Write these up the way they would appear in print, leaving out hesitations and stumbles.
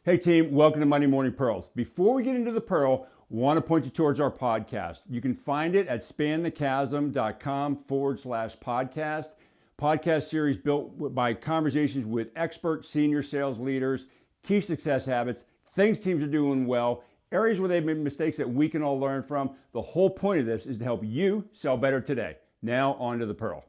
Hey team, welcome to Monday Morning Pearls. Before we get into the pearl, want to point you towards our podcast. You can find it at spanthechasm.com/podcast. Podcast series built by conversations with expert senior sales leaders, key success habits, things teams are doing well, areas where they've made mistakes that we can all learn from. The whole point of this is to help you sell better today. Now on to the pearl.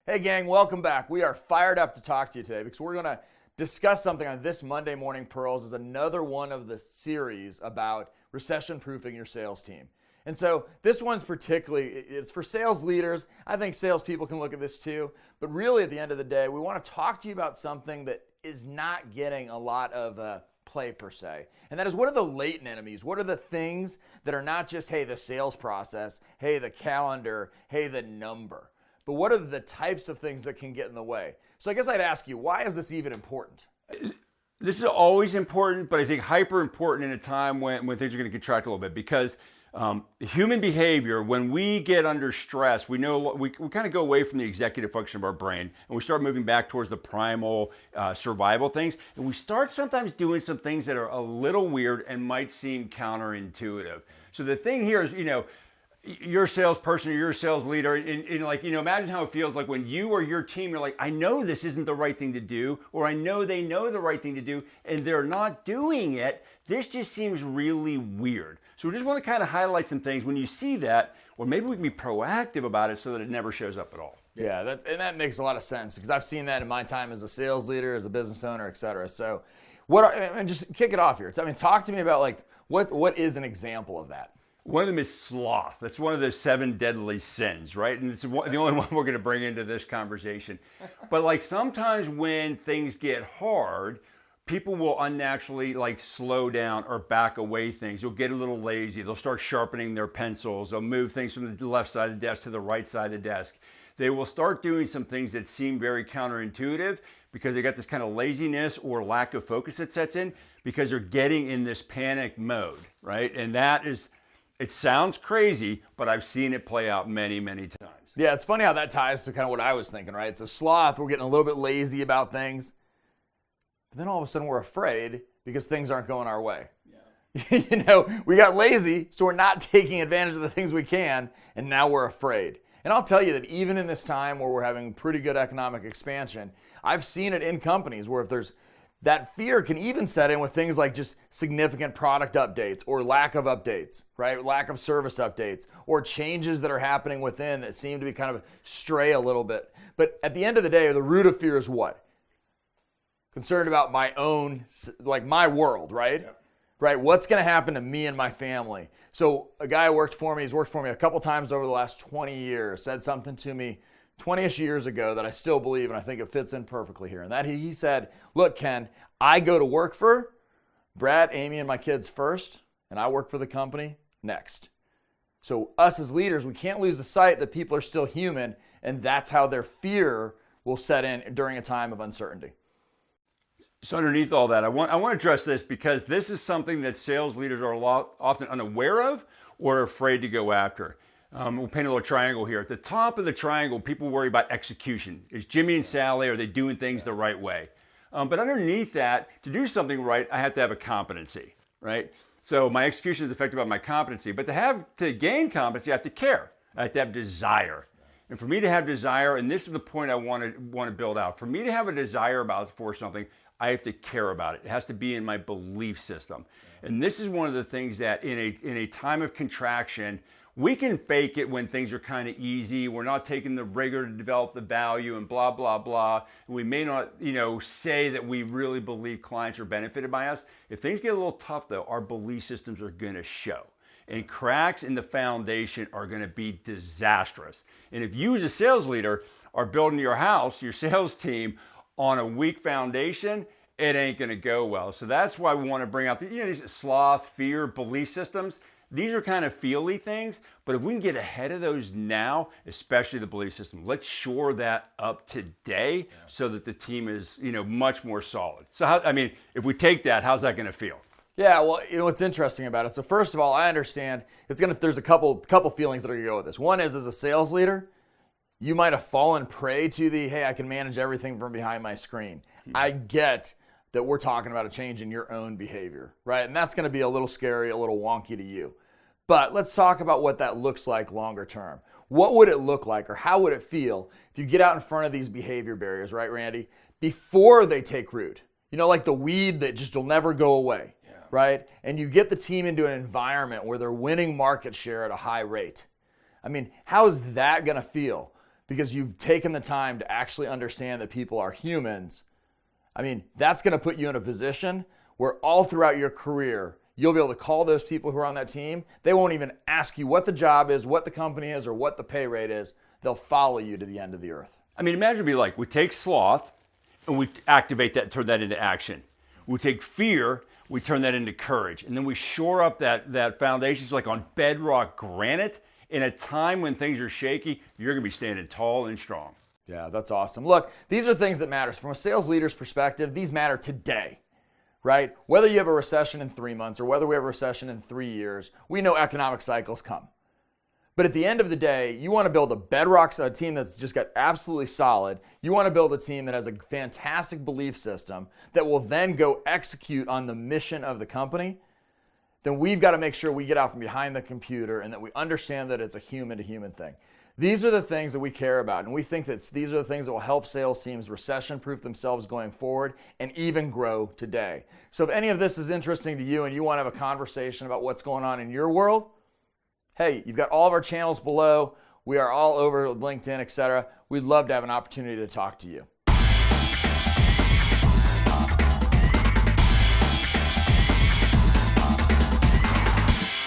Hey gang, welcome back. We are fired up to talk to you today because we're going to discuss something on this Monday Morning Pearls. Is another one of the series about recession-proofing your sales team. And so this one's it's for sales leaders. I think salespeople can look at this too. But really at the end of the day, we want to talk to you about something that is not getting a lot of play per se. And that is, what are the latent enemies? What are the things that are not just, hey, the sales process, hey, the calendar, hey, the number? But what are the types of things that can get in the way? So I guess I'd ask you, why is this even important? This is always important, but I think hyper important in a time when things are going to contract a little bit, because human behavior, when we get under stress, we kind of go away from the executive function of our brain and we start moving back towards the primal survival things. And we start sometimes doing some things that are a little weird and might seem counterintuitive. So the thing here is, you're a salesperson or you're a sales leader, and imagine how it feels like when you or your team, you're like, I know this isn't the right thing to do, or I know they know the right thing to do, and they're not doing it. This just seems really weird. So we just want to kind of highlight some things when you see that, or maybe we can be proactive about it so that it never shows up at all. Yeah, that makes a lot of sense, because I've seen that in my time as a sales leader, as a business owner, et cetera. So just kick it off here. Talk to me about what is an example of that? One of them is sloth. That's one of the 7 deadly sins, right? And it's the only one we're going to bring into this conversation. But sometimes when things get hard, people will unnaturally slow down or back away things. They'll get a little lazy. They'll start sharpening their pencils. They'll move things from the left side of the desk to the right side of the desk. They will start doing some things that seem very counterintuitive because they got this kind of laziness or lack of focus that sets in because they're getting in this panic mode, right? And that is... It sounds crazy, but I've seen it play out many, many times. Yeah, it's funny how that ties to kind of what I was thinking, right? It's a sloth. We're getting a little bit lazy about things. But then all of a sudden we're afraid because things aren't going our way. Yeah. We got lazy, so we're not taking advantage of the things we can, and now we're afraid. And I'll tell you that even in this time where we're having pretty good economic expansion, I've seen it in companies where if there's that fear can even set in with things like just significant product updates or lack of updates, right? Lack of service updates or changes that are happening within that seem to be kind of stray a little bit. But at the end of the day, the root of fear is what? Concerned about my own, my world, right? Yep. Right? What's going to happen to me and my family? So a guy who he's worked for me a couple times over the last 20 years, said something to me 20-ish years ago that I still believe, and I think it fits in perfectly here. And that he said, look, Ken, I go to work for Brad, Amy, and my kids first, and I work for the company next. So us as leaders, we can't lose the sight that people are still human, and that's how their fear will set in during a time of uncertainty. So underneath all that, I want to address this because this is something that sales leaders are often unaware of or afraid to go after. We'll paint a little triangle here. At the top of the triangle, people worry about execution. Is Jimmy and Sally, are they doing things the right way? But underneath that, to do something right, I have to have a competency, right? So my execution is affected by my competency. But to gain competency, I have to care. I have to have desire. And for me to have desire, and this is the point I want to build out. For me to have a desire for something, I have to care about it. It has to be in my belief system. And this is one of the things that in a time of contraction, we can fake it when things are kind of easy. We're not taking the rigor to develop the value and blah, blah, blah. And we may not, say that we really believe clients are benefited by us. If things get a little tough though, our belief systems are going to show. And cracks in the foundation are going to be disastrous. And if you as a sales leader are building your house, your sales team on a weak foundation, it ain't going to go well. So that's why we want to bring out these sloth, fear, belief systems. These are kind of feely things, but if we can get ahead of those now, especially the belief system, let's shore that up today so that the team is, much more solid. So if we take that, how's that going to feel? Yeah, well, what's interesting about it. So first of all, I understand there's a couple feelings that are going to go with this. One is, as a sales leader, you might have fallen prey to hey, I can manage everything from behind my screen. I get that we're talking about a change in your own behavior, right? And that's going to be a little scary, a little wonky to you. But let's talk about what that looks like longer term. What would it look like, or how would it feel if you get out in front of these behavior barriers, right, Randy, before they take root? You know, like the weed that just will never go away, right? And you get the team into an environment where they're winning market share at a high rate. I mean, how is that going to feel? Because you've taken the time to actually understand that people are humans. I mean, that's going to put you in a position where all throughout your career, you'll be able to call those people who are on that team. They won't even ask you what the job is, what the company is, or what the pay rate is. They'll follow you to the end of the earth. I mean, imagine it'd be like, we take sloth and we activate that, turn that into action. We take fear, we turn that into courage. And then we shore up that foundation. It's like on bedrock granite. In a time when things are shaky, you're going to be standing tall and strong. Yeah, that's awesome. Look, these are things that matter. From a sales leader's perspective, these matter today, right? Whether you have a recession in 3 months or whether we have a recession in 3 years, we know economic cycles come. But at the end of the day, you want to build a bedrock, a team that's just got absolutely solid. You want to build a team that has a fantastic belief system that will then go execute on the mission of the company. Then we've got to make sure we get out from behind the computer and that we understand that it's a human-to-human thing. These are the things that we care about, and we think that these are the things that will help sales teams recession-proof themselves going forward and even grow today. So if any of this is interesting to you and you want to have a conversation about what's going on in your world, hey, you've got all of our channels below. We are all over LinkedIn, etc. We'd love to have an opportunity to talk to you.